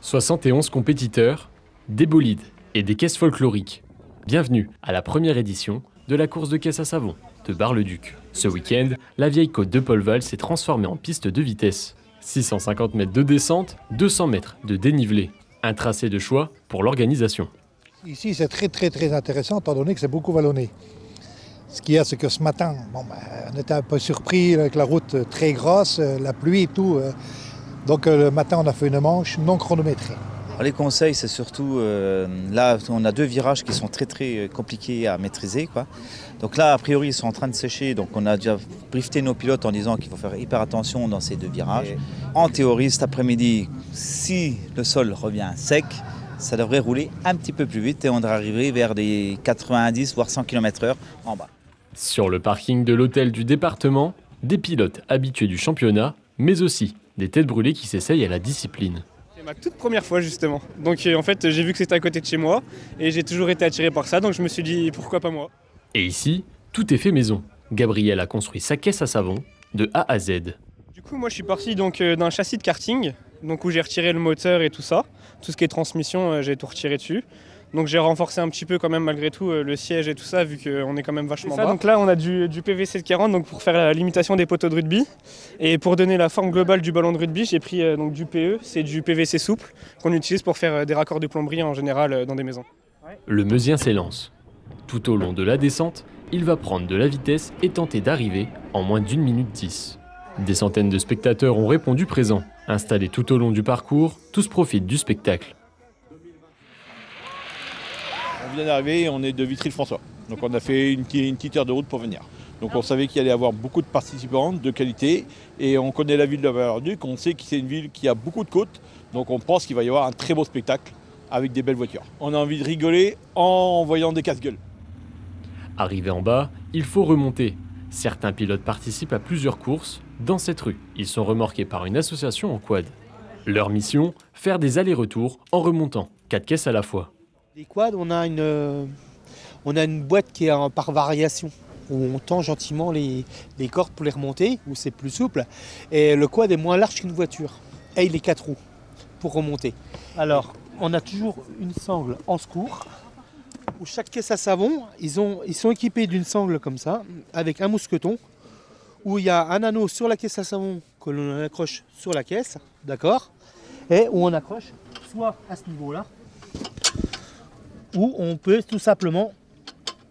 71 compétiteurs, des bolides et des caisses folkloriques. Bienvenue à la première édition de la course de caisse à savon de Bar-le-Duc. Ce week-end, la vieille côte de Paulval s'est transformée en piste de vitesse. 650 mètres de descente, 200 mètres de dénivelé. Un tracé de choix pour l'organisation. Ici, c'est très intéressant, étant donné que c'est beaucoup vallonné. Ce qu'il y a, c'est que ce matin, on était un peu surpris avec la route très grasse, la pluie et tout. Donc le matin, on a fait une manche non chronométrée. Alors, les conseils, c'est surtout, là, on a deux virages qui sont très compliqués à maîtriser, quoi. Donc là, a priori, ils sont en train de sécher. Donc on a déjà briefé nos pilotes en disant qu'il faut faire hyper attention dans ces deux virages. En théorie, cet après-midi, si le sol revient sec, ça devrait rouler un petit peu plus vite et on devrait arriver vers des 90 voire 100 km/h en bas. Sur le parking de l'hôtel du département, des pilotes habitués du championnat, mais aussi des têtes brûlées qui s'essayent à la discipline. C'est ma toute première fois justement. Donc en fait j'ai vu que c'était à côté de chez moi et j'ai toujours été attiré par ça, donc je me suis dit pourquoi pas moi. Et ici, tout est fait maison. Gabriel a construit sa caisse à savon de A à Z. Du coup moi je suis parti donc d'un châssis de karting, donc où j'ai retiré le moteur et tout ça. Tout ce qui est transmission, j'ai tout retiré dessus. Donc j'ai renforcé un petit peu quand même malgré tout le siège et tout ça vu qu'on est quand même vachement bas. Donc là on a du PVC de 40 donc pour faire la limitation des poteaux de rugby. Et pour donner la forme globale du ballon de rugby, j'ai pris donc du PE, c'est du PVC souple qu'on utilise pour faire des raccords de plomberie en général dans des maisons. Le Meusien s'élance. Tout au long de la descente, il va prendre de la vitesse et tenter d'arriver en moins d'1 minute 10. Des centaines de spectateurs ont répondu présents. Installés tout au long du parcours, tous profitent du spectacle. On vient d'arriver, on est de Vitry-le-François. Donc on a fait une petite heure de route pour venir. Donc on savait qu'il allait y avoir beaucoup de participants de qualité. Et on connaît la ville de Bar-le-Duc, on sait que c'est une ville qui a beaucoup de côtes. Donc on pense qu'il va y avoir un très beau spectacle avec des belles voitures. On a envie de rigoler en voyant des casse-gueules. Arrivé en bas, il faut remonter. Certains pilotes participent à plusieurs courses dans cette rue. Ils sont remorqués par une association en quad. Leur mission, faire des allers-retours en remontant 4 caisses à la fois. Les quads, on a une boîte qui est par variation, où on tend gentiment les cordes pour les remonter, où c'est plus souple. Et le quad est moins large qu'une voiture. Et il est 4 roues pour remonter. Alors, on a toujours une sangle en secours, où chaque caisse à savon, ils sont équipés d'une sangle comme ça, avec un mousqueton, où il y a un anneau sur la caisse à savon que l'on accroche sur la caisse, d'accord, et où on accroche soit à ce niveau-là, ou on peut tout simplement,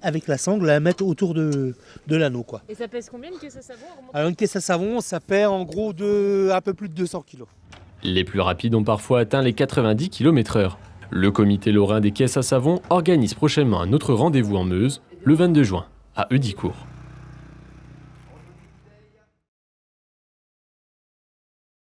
avec la sangle, la mettre autour de l'anneau, quoi. Et ça pèse combien une caisse à savon? Alors une caisse à savon, ça pèse en gros un peu plus de 200 kg. Les plus rapides ont parfois atteint les 90 km/h. Le comité lorrain des caisses à savon organise prochainement un autre rendez-vous en Meuse, le 22 juin, à Heudicourt.